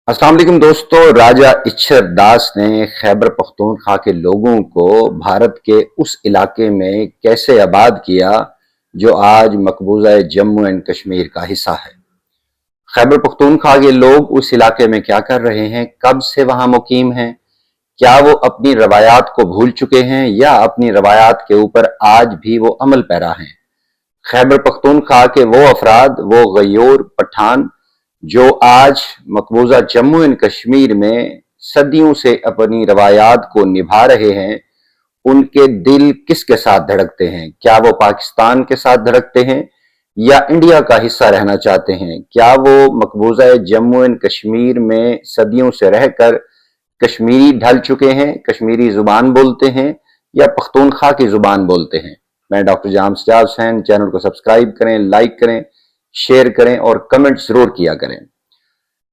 अस्सलाम वालेकुम दोस्तों। राजा इच्छर दास ने खैबर पख्तूनख्वा के लोगों को भारत के उस इलाके में कैसे आबाद किया जो आज मकबूजा जम्मू एंड कश्मीर का हिस्सा है। खैबर पख्तूनख्वा के लोग उस इलाके में क्या कर रहे हैं, कब से वहां मुकीम हैं, क्या वो अपनी रवायात को भूल चुके हैं या अपनी रवायात के ऊपर आज भी वो अमल पैरा हैं। खैबर पख्तूनख्वा के वो अफराद, वो गयोर पठान जो आज मकबूजा जम्मू एंड कश्मीर में सदियों से अपनी रवायात को निभा रहे हैं, उनके दिल किसके साथ धड़कते हैं? क्या वो पाकिस्तान के साथ धड़कते हैं या इंडिया का हिस्सा रहना चाहते हैं? क्या वो मकबूजा जम्मू एंड कश्मीर में सदियों से रहकर कश्मीरी ढल चुके हैं, कश्मीरी जुबान बोलते हैं या पख्तूनख्वा की जुबान बोलते हैं? मैं डॉक्टर जाम सजाद हुसैन। चैनल को सब्सक्राइब करें, लाइक करें, शेयर करें और कमेंट जरूर किया करें।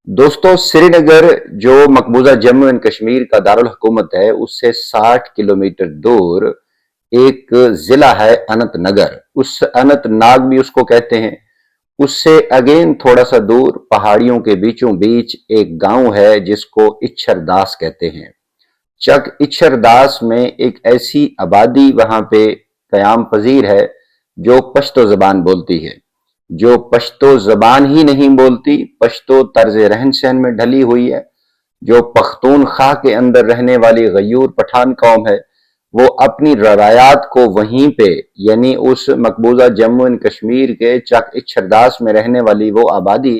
दोस्तों, श्रीनगर जो मकबूजा जम्मू एंड कश्मीर का दारुल हुकूमत है, उससे 60 किलोमीटर दूर एक जिला है अनंतनगर। उस अनंतनाग भी उसको कहते हैं। उससे अगेन थोड़ा सा दूर पहाड़ियों के बीचों बीच एक गांव है जिसको इच्छर दास कहते हैं। चक इच्छर दास में एक ऐसी आबादी वहां पे कयाम पजीर है जो पश्तो जबान बोलती है, जो पश्तो जबान ही नहीं बोलती, पश्तो तर्ज रहन सहन में ढली हुई है, जो पख्तूनख्वा के अंदर रहने वाली गयूर पठान कौम है। वो अपनी रवायात को वहीं पे, यानी उस मकबूजा जम्मू एंड कश्मीर के चक इच्छरदास में रहने वाली वो आबादी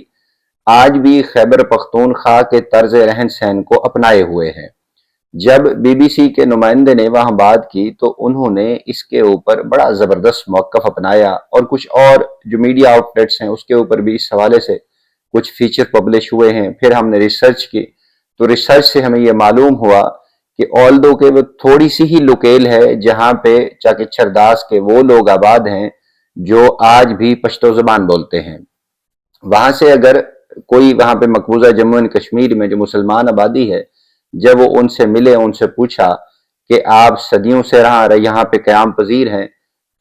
आज भी खैबर पख्तूनख्वा के तर्ज रहन सहन को अपनाए हुए है। जब बीबीसी के नुमाइंदे ने वहां बात की तो उन्होंने इसके ऊपर बड़ा जबरदस्त मौकफ अपनाया और कुछ और जो मीडिया आउटलेट्स हैं उसके ऊपर भी इस हवाले से कुछ फीचर पब्लिश हुए हैं। फिर हमने रिसर्च की तो रिसर्च से हमें यह मालूम हुआ कि ऑल्दो के वो थोड़ी सी ही लोकेल है जहां पे चक इच्छरदास के वो लोग आबाद हैं जो आज भी पश्तो जबान बोलते हैं। वहां से अगर कोई वहां पे मकबूजा जम्मू एंड कश्मीर में जो मुसलमान आबादी है, जब वो उनसे मिले, उनसे पूछा कि आप सदियों से यहाँ पे कयाम पजीर हैं,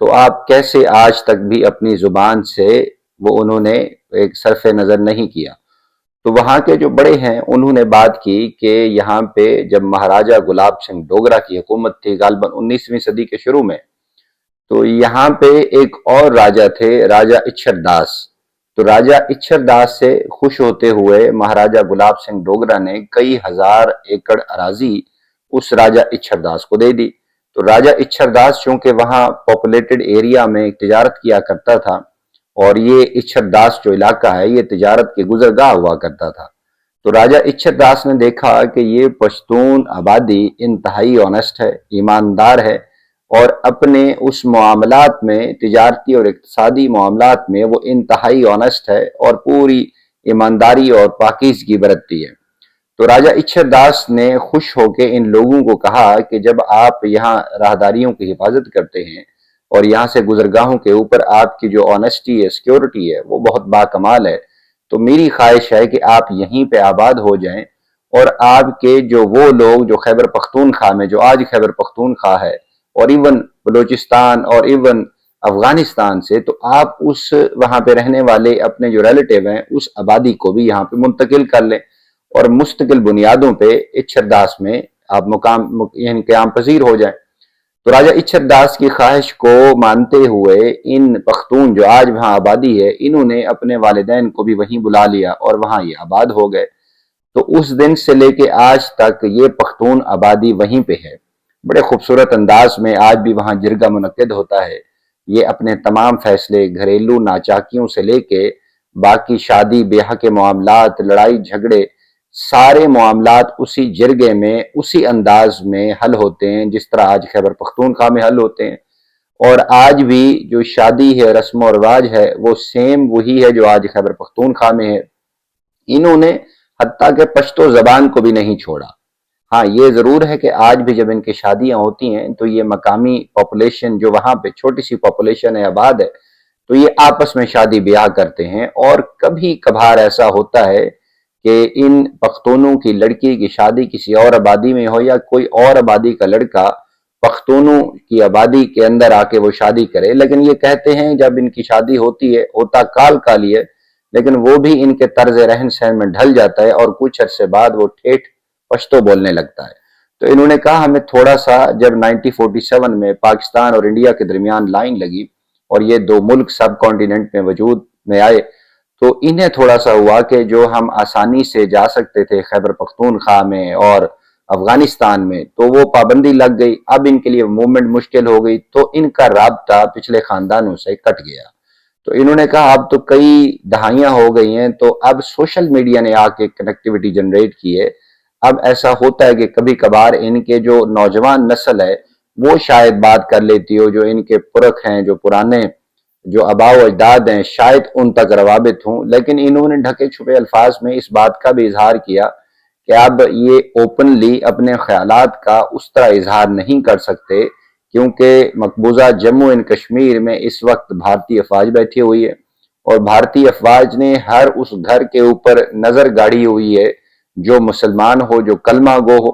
तो आप कैसे आज तक भी अपनी जुबान से वो उन्होंने एक सरफे नजर नहीं किया। तो वहां के जो बड़े हैं उन्होंने बात की कि यहाँ पे जब महाराजा गुलाब सिंह डोगरा की हुकूमत थी गालबन 19वीं सदी के शुरू में, तो यहाँ पे एक और राजा थे, राजा इच्छर दास। तो राजा इच्छर दास से खुश होते हुए महाराजा गुलाब सिंह डोगरा ने कई हजार एकड़ अराजी उस राजा इच्छर दास को दे दी। तो राजा इच्छर दास चूंकि वहां पॉपुलेटेड एरिया में तिजारत किया करता था और ये इच्छर दास जो इलाका है ये तिजारत के गुजरगाह हुआ करता था, तो राजा इच्छर दास ने देखा कि ये पश्तून आबादी इंतहाई ऑनेस्ट है, ईमानदार है और अपने उस मामलात में, तिजारती और इक्तिसादी मामलात में वो इंतहाई ऑनेस्ट है और पूरी ईमानदारी और पाकीज़गी बरतती है। तो राजा इच्छर दास ने खुश होकर इन लोगों को कहा कि जब आप यहाँ राहदारियों की हिफाजत करते हैं और यहाँ से गुजरगाहों के ऊपर आपकी जो ऑनेस्टी है, सिक्योरिटी है, वो बहुत बाकमाल है, तो मेरी ख्वाहिश है कि आप यहीं पे आबाद हो जाएं और आपके जो वो लोग जो खैबर पख्तूनख्वा में, जो आज खैबर पख्तूनख्वा है और इवन बलूचिस्तान और इवन अफगानिस्तान से, तो आप उस वहां पे रहने वाले अपने जो रिलेटिव हैं उस आबादी को भी यहाँ पे मुंतकिल कर लें और मुस्तकिल बुनियादों पे इच्छरदास में आप मुकाम यानी क़याम पजीर हो जाएं। तो राजा इच्छरदास की ख्वाहिश को मानते हुए इन पख्तून जो आज वहां आबादी है, इन्होंने अपने वालिदैन को भी वहीं बुला लिया और वहां ये आबाद हो गए। तो उस दिन से लेके आज तक ये पख्तून आबादी वहीं पे है। बड़े खूबसूरत अंदाज में आज भी वहां जिरगा मुनक्किद होता है। ये अपने तमाम फैसले घरेलू नाचाकियों से लेके बाकी शादी ब्याह के मामलात, लड़ाई झगड़े, सारे मामलात उसी जिरगे में, उसी अंदाज में हल होते हैं जिस तरह आज खैबर पख्तूनख्वा में हल होते हैं। और आज भी जो शादी है, रस्म और रिवाज है, वो सेम वही है जो आज खैबर पख्तूनख्वा में है। इन्होंने हत्ता के पश्तो जबान को भी नहीं छोड़ा। हाँ, ये जरूर है कि आज भी जब इनकी शादियां होती हैं तो ये मकामी पॉपुलेशन जो वहां पे छोटी सी पॉपुलेशन है, आबाद है, तो ये आपस में शादी ब्याह करते हैं। और कभी कभार ऐसा होता है कि इन पख्तूनों की लड़की की शादी किसी और आबादी में हो या कोई और आबादी का लड़का पख्तूनों की आबादी के अंदर आके वो शादी करे, लेकिन ये कहते हैं जब इनकी शादी होती है, होता काल काली है, لیکن وہ بھی ان کے طرز رہن سہن میں ڈھل جاتا ہے اور کچھ عرصے بعد وہ ٹھیٹھ پشتو بولنے لگتا ہے۔ تو انہوں نے کہا ہمیں تھوڑا سا، جب 1947 میں پاکستان اور انڈیا کے درمیان لائن لگی اور یہ دو ملک سب کانٹیننٹ میں وجود میں آئے، تو انہیں تھوڑا سا ہوا کہ جو ہم آسانی سے جا سکتے تھے خیبر پختونخوا میں اور افغانستان میں، تو وہ پابندی لگ گئی، اب ان کے لیے موومنٹ مشکل ہو گئی، تو ان کا رابطہ پچھلے خاندانوں سے کٹ گیا۔ تو انہوں نے کہا اب تو کئی دہائیاں ہو گئی ہیں، تو اب سوشل میڈیا نے آ کے کنیکٹیوٹی جنریٹ کی ہے۔ اب ایسا ہوتا ہے کہ کبھی کبھار ان کے جو نوجوان نسل ہے وہ شاید بات کر لیتی ہو، جو ان کے پرکھ ہیں، جو پرانے جو آباء و اجداد ہیں، شاید ان تک روابط ہوں، لیکن انہوں نے ڈھکے چھپے الفاظ میں اس بات کا بھی اظہار کیا کہ اب یہ اوپنلی اپنے خیالات کا اس طرح اظہار نہیں کر سکتے، کیونکہ مقبوضہ جموں اینڈ کشمیر میں اس وقت بھارتی افواج بیٹھی ہوئی ہے اور بھارتی افواج نے ہر اس گھر کے اوپر نظر گاڑی ہوئی ہے جو مسلمان ہو، جو کلمہ گو ہو،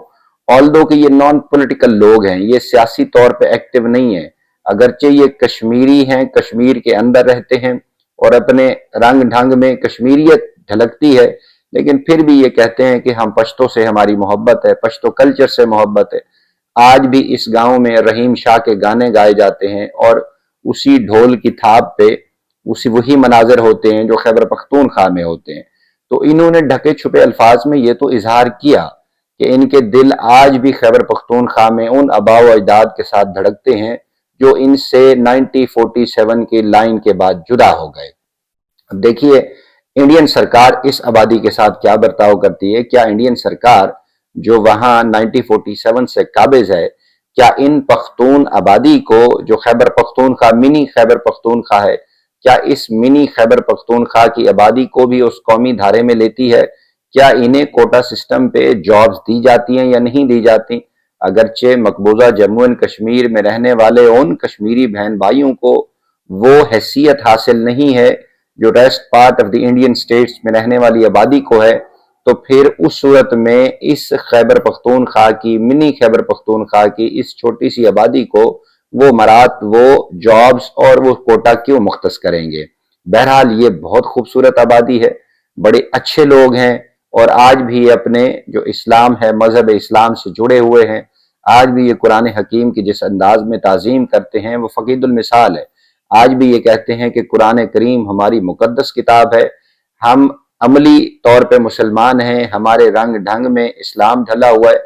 آلدو کہ یہ نان پولیٹیکل لوگ ہیں، یہ سیاسی طور پہ ایکٹیو نہیں ہیں، اگرچہ یہ کشمیری ہیں، کشمیر کے اندر رہتے ہیں اور اپنے رنگ ڈھنگ میں کشمیریت جھلکتی ہے، لیکن پھر بھی یہ کہتے ہیں کہ ہم پشتو سے ہماری محبت ہے، پشتو کلچر سے محبت ہے۔ آج بھی اس گاؤں میں رحیم شاہ کے گانے گائے جاتے ہیں اور اسی ڈھول کی تھاپ پہ وہی مناظر ہوتے ہیں جو خیبر پختونخوا میں ہوتے ہیں۔ تو انہوں نے ڈھکے چھپے الفاظ میں یہ تو اظہار کیا کہ ان کے دل آج بھی خیبر پختونخوا میں ان آباء و اجداد کے ساتھ دھڑکتے ہیں جو ان سے 1947 کی لائن کے بعد جدا ہو گئے۔ اب دیکھیے انڈین سرکار اس آبادی کے ساتھ کیا برتاؤ کرتی ہے۔ کیا انڈین سرکار جو وہاں 1947 سے قابض ہے، کیا ان پختون آبادی کو جو خیبر پختونخوا منی خیبر پختونخوا ہے، کیا اس منی خیبر پختونخوا کی آبادی کو بھی اس قومی دھارے میں لیتی ہے؟ کیا انہیں کوٹا سسٹم پہ جابز دی جاتی ہیں یا نہیں دی جاتی؟ اگرچہ مقبوضہ جموں اینڈ کشمیر میں رہنے والے ان کشمیری بہن بھائیوں کو وہ حیثیت حاصل نہیں ہے جو rest part of the Indian states میں رہنے والی آبادی کو ہے، تو پھر اس صورت میں اس خیبر پختونخوا کی منی خیبر پختونخوا کی اس چھوٹی سی آبادی کو وہ مرات، وہ جابز اور وہ کوٹا کیوں مختص کریں گے؟ بہرحال یہ بہت خوبصورت آبادی ہے، بڑے اچھے لوگ ہیں اور آج بھی اپنے جو اسلام ہے، مذہب اسلام سے جڑے ہوئے ہیں، آج بھی یہ قرآن حکیم کی جس انداز میں تعظیم کرتے ہیں وہ فقید المثال ہے۔ آج بھی یہ کہتے ہیں کہ قرآن کریم ہماری مقدس کتاب ہے، ہم عملی طور پہ مسلمان ہیں، ہمارے رنگ ڈھنگ میں اسلام ڈھلا ہوا ہے،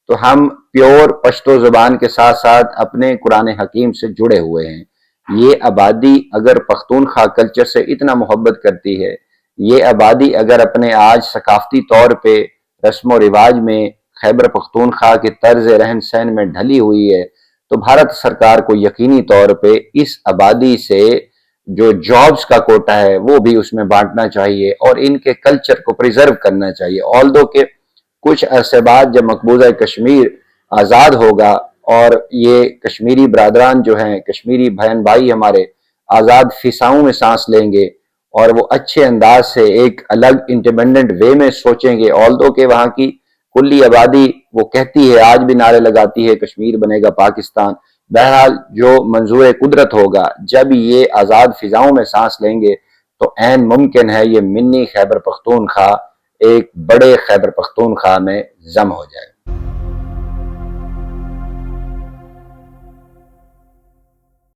تو ہم پیور پشتو زبان کے ساتھ ساتھ اپنے قرآن حکیم سے جڑے ہوئے ہیں۔ یہ آبادی اگر پختونخوا کلچر سے اتنا محبت کرتی ہے، یہ آبادی اگر اپنے آج ثقافتی طور پہ رسم و رواج میں خیبر پختونخوا کے طرز رہن سہن میں ڈھلی ہوئی ہے، تو بھارت سرکار کو یقینی طور پہ اس آبادی سے جو جابز کا کوٹا ہے وہ بھی اس میں بانٹنا چاہیے اور ان کے کلچر کو پریزرو کرنا چاہیے۔ آلدو کہ کچھ عرصے بعد جب مقبوضہ کشمیر آزاد ہوگا اور یہ کشمیری برادران جو ہیں، کشمیری بہن بھائی ہمارے آزاد فضاؤں میں سانس لیں گے اور وہ اچھے انداز سے ایک الگ انڈیپینڈنٹ وے میں سوچیں گے، آلدو کہ وہاں کی کلی آبادی وہ کہتی ہے، آج بھی نعرے لگاتی ہے کشمیر بنے گا پاکستان۔ بہرحال جو منظور قدرت ہوگا، جب یہ آزاد فضاؤں میں سانس لیں گے تو عین ممکن ہے یہ منی خیبر پختونخوا ایک بڑے خیبر پختونخوا میں ضم ہو جائے۔